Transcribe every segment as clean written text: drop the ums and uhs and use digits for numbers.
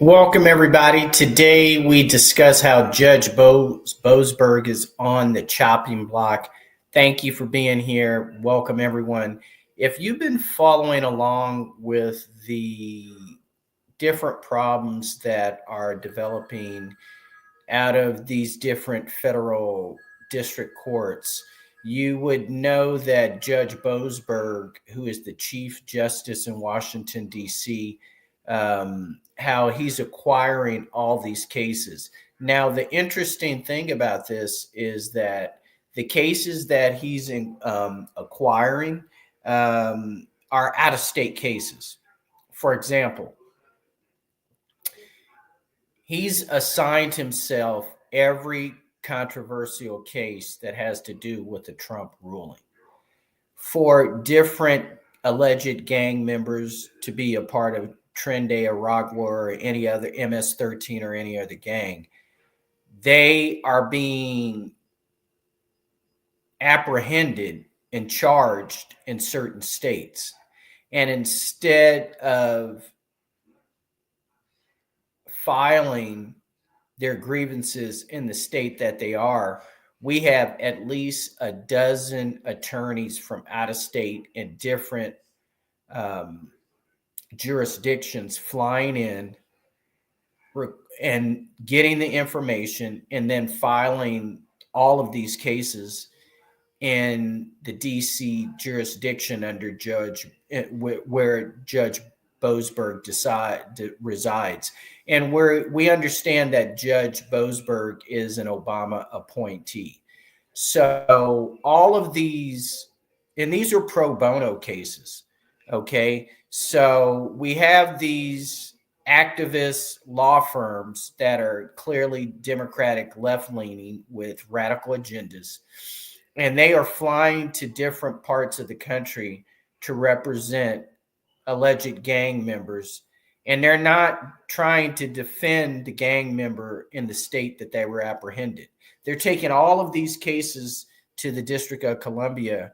Welcome, everybody. Today we discuss how Judge Boasberg is on the chopping block. Thank you for being here. Welcome, everyone. If you've been following along with the different problems that are developing out of these different federal district courts, you would know that Judge Boasberg, who is the Chief Justice in Washington, D.C., how he's acquiring all these cases. Now, the interesting thing about this is that the cases that he's acquiring are out of state cases. For example, he's assigned himself every controversial case that has to do with the Trump ruling for different alleged gang members to be a part of Trende Aragua or any other MS-13 or any other gang. They are being apprehended and charged in certain states. And instead of filing their grievances in the state that they are, we have at least a dozen attorneys from out of state in different jurisdictions flying in and getting the information and then filing all of these cases in the DC jurisdiction under where Judge Boasberg resides. And we understand that Judge Boasberg is an Obama appointee. So all of these, and these are pro bono cases, okay? So we have these activist law firms that are clearly Democratic left-leaning with radical agendas, and they are flying to different parts of the country to represent alleged gang members, and they're not trying to defend the gang member in the state that they were apprehended. They're taking all of these cases to the District of Columbia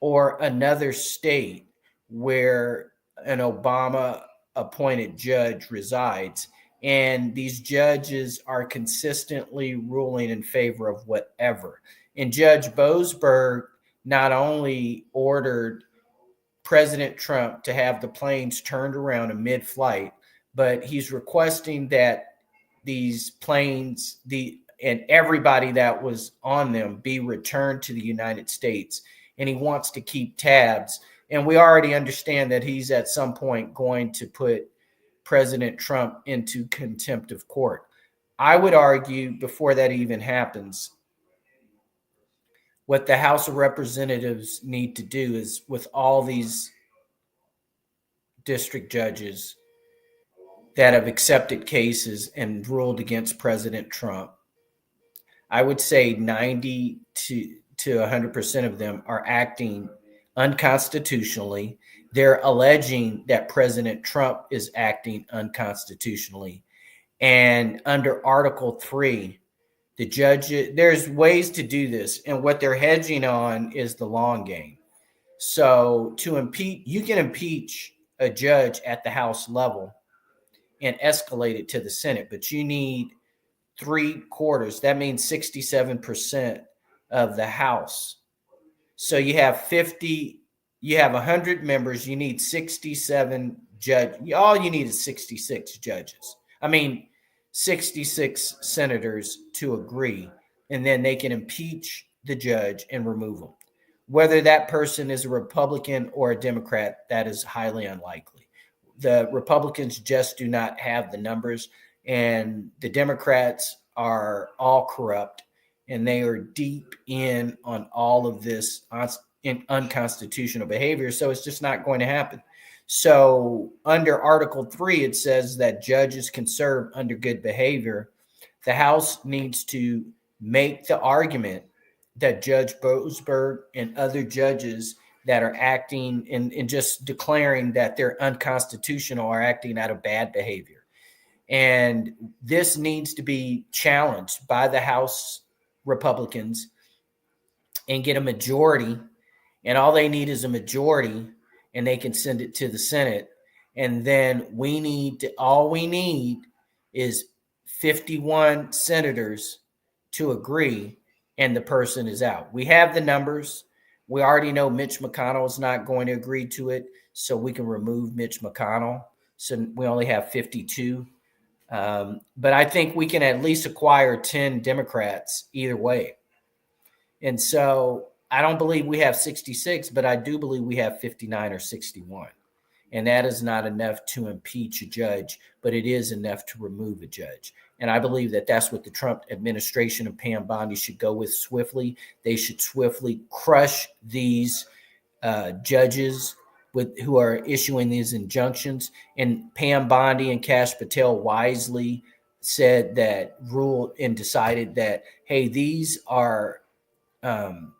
or another state where an Obama appointed judge resides, and these judges are consistently ruling in favor of whatever. And Judge Boasberg not only ordered President Trump to have the planes turned around in mid-flight, but he's requesting that these planes, and everybody that was on them, be returned to the United States. And he wants to keep tabs. And we already understand that he's at some point going to put President Trump into contempt of court. I would argue before that even happens, what the House of Representatives need to do is, with all these district judges that have accepted cases and ruled against President Trump, I would say 90 to 100% of them are acting unconstitutionally. They're alleging that President Trump is acting unconstitutionally. And under Article 3, the judge, there's ways to do this. And what they're hedging on is the long game. So to impeach, you can impeach a judge at the House level and escalate it to the Senate, but you need 3/4. That means 67% of the House. So you have 100 members. You need 67 judges. All you need is 66 judges. 66 senators to agree, and then they can impeach the judge and remove him. Whether that person is a Republican or a Democrat, that is highly unlikely. The Republicans just do not have the numbers, and the Democrats are all corrupt, and they are deep in on all of this unconstitutional behavior. So it's just not going to happen. So under Article 3, it says that judges can serve under good behavior. The House needs to make the argument that Judge Boasberg and other judges that are acting and just declaring that they're unconstitutional are acting out of bad behavior. And this needs to be challenged by the House Republicans and get a majority. And all they need is a majority, and they can send it to the Senate. And then all we need is 51 senators to agree, and the person is out. We have the numbers. We already know Mitch McConnell is not going to agree to it, so we can remove Mitch McConnell. So we only have 52. But I think we can at least acquire 10 Democrats either way. And so I don't believe we have 66, but I do believe we have 59 or 61. And that is not enough to impeach a judge, but it is enough to remove a judge. And I believe that that's what the Trump administration and Pam Bondi should go with swiftly. They should swiftly crush these judges who are issuing these injunctions. And Pam Bondi and Kash Patel wisely said that, ruled and decided that, hey, these are, and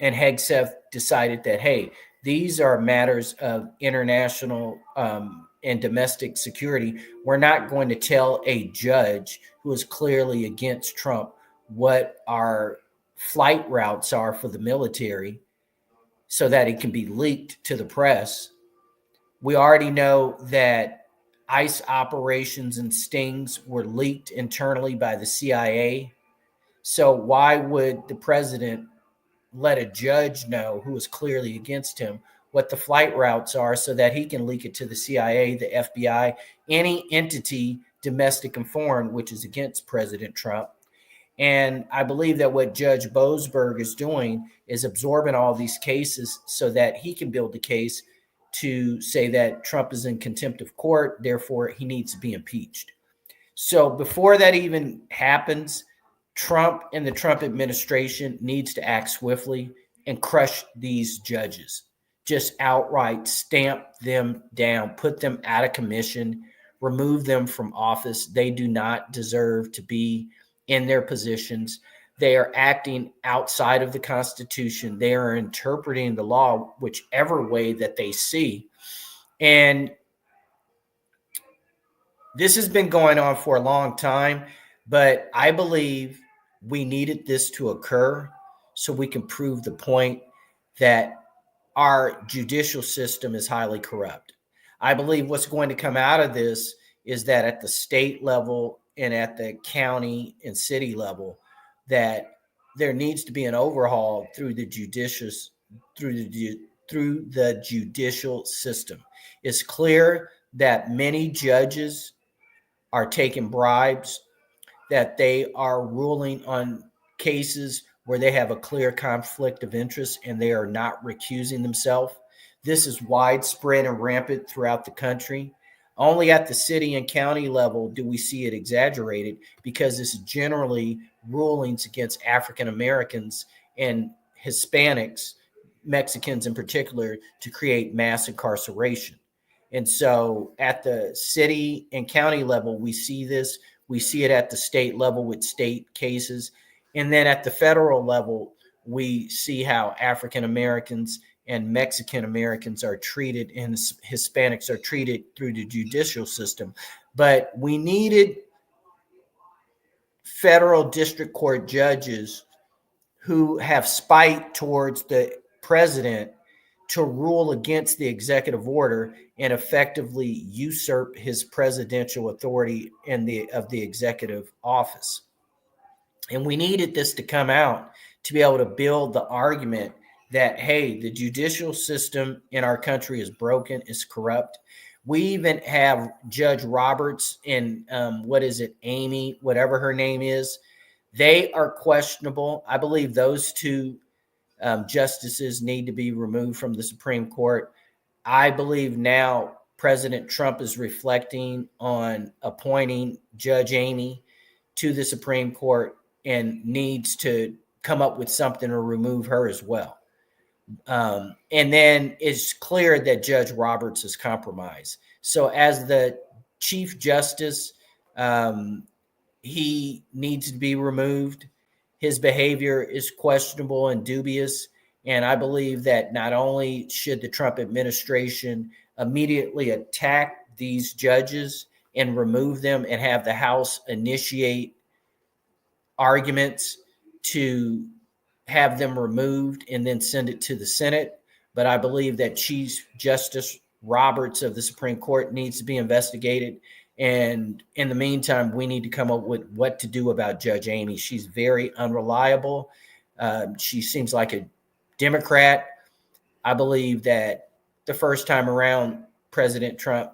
Hegseth decided that, hey, these are matters of international and domestic security. We're not going to tell a judge who is clearly against Trump what our flight routes are for the military so that it can be leaked to the press. We already know that ICE operations and stings were leaked internally by the CIA. So why would the president let a judge know who is clearly against him what the flight routes are so that he can leak it to the CIA, the FBI, any entity, domestic and foreign, which is against President Trump? And I believe that what Judge Boasberg is doing is absorbing all these cases so that he can build a case to say that Trump is in contempt of court, therefore he needs to be impeached. So before that even happens, Trump and the Trump administration needs to act swiftly and crush these judges. Just outright stamp them down, put them out of commission, remove them from office. They do not deserve to be in their positions. They are acting outside of the Constitution. They are interpreting the law whichever way that they see. And this has been going on for a long time, but I believe we needed this to occur so we can prove the point that our judicial system is highly corrupt. I believe what's going to come out of this is that at the state level and at the county and city level, that there needs to be an overhaul through the judicial system. It's clear that many judges are taking bribes, that they are ruling on cases where they have a clear conflict of interest and they are not recusing themselves. This is widespread and rampant throughout the country. Only at the city and county level do we see it exaggerated, because this is generally rulings against African Americans and Hispanics, Mexicans in particular, to create mass incarceration. And so at the city and county level, we see this. We see it at the state level with state cases. And then at the federal level, we see how African Americans and Mexican Americans are treated and Hispanics are treated through the judicial system. But we needed federal district court judges who have spite towards the president to rule against the executive order and effectively usurp his presidential authority of the executive office. And we needed this to come out to be able to build the argument that, hey, the judicial system in our country is broken, is corrupt. We even have Judge Roberts and Amy, whatever her name is. They are questionable. I believe those two justices need to be removed from the Supreme Court. I believe now President Trump is reflecting on appointing Judge Amy to the Supreme Court and needs to come up with something to remove her as well. And then it's clear that Judge Roberts is compromised. So as the Chief Justice, he needs to be removed. His behavior is questionable and dubious. And I believe that not only should the Trump administration immediately attack these judges and remove them and have the House initiate arguments to have them removed and then send it to the Senate, but I believe that Chief Justice Roberts of the Supreme Court needs to be investigated. And in the meantime, we need to come up with what to do about Judge Amy. She's very unreliable. She seems like a Democrat. I believe that the first time around, President Trump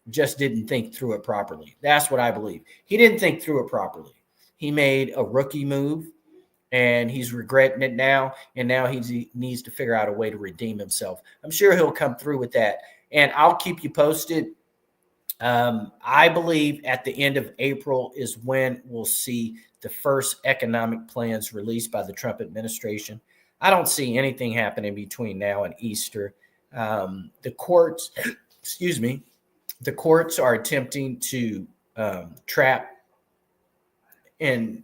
just didn't think through it properly. That's what I believe. He didn't think through it properly. He made a rookie move, and he's regretting it now. And now he needs to figure out a way to redeem himself. I'm sure he'll come through with that. And I'll keep you posted. I believe at the end of April is when we'll see the first economic plans released by the Trump administration. I don't see anything happening between now and Easter. The courts, excuse me, the courts are attempting to trap and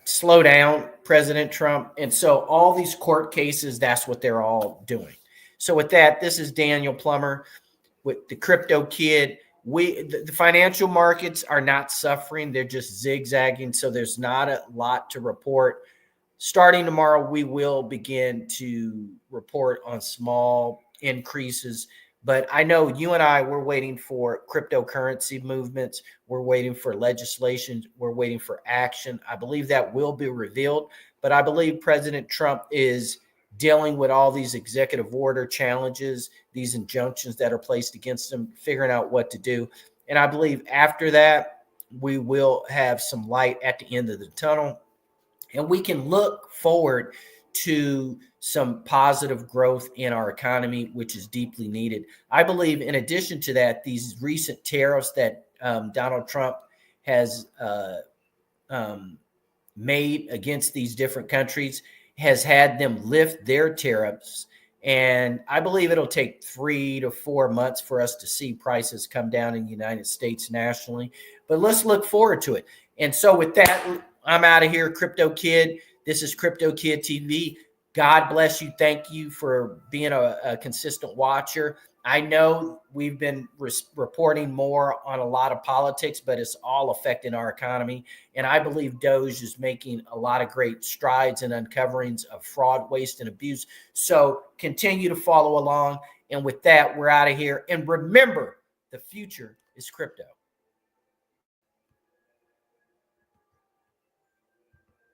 slow down President Trump. And so all these court cases, that's what they're all doing. So with that, this is Daniel Plummer with the Crypto Kid. The financial markets are not suffering. They're just zigzagging. So there's not a lot to report. Starting tomorrow, we will begin to report on small increases. But I know you and I, we're waiting for cryptocurrency movements. We're waiting for legislation. We're waiting for action. I believe that will be revealed. But I believe President Trump is dealing with all these executive order challenges, these injunctions that are placed against him, figuring out what to do. And I believe after that, we will have some light at the end of the tunnel. And we can look forward to some positive growth in our economy, which is deeply needed. I believe, in addition to that, these recent tariffs that Donald Trump has made against these different countries has had them lift their tariffs. And I believe it'll take 3 to 4 months for us to see prices come down in the United States nationally. But let's look forward to it. And so with that, I'm out of here, Crypto Kid. This is Crypto Kid TV. God bless you. Thank you for being a consistent watcher. I know we've been reporting more on a lot of politics, but it's all affecting our economy. And I believe Doge is making a lot of great strides in uncoverings of fraud, waste, and abuse. So continue to follow along. And with that, we're out of here. And remember, the future is crypto.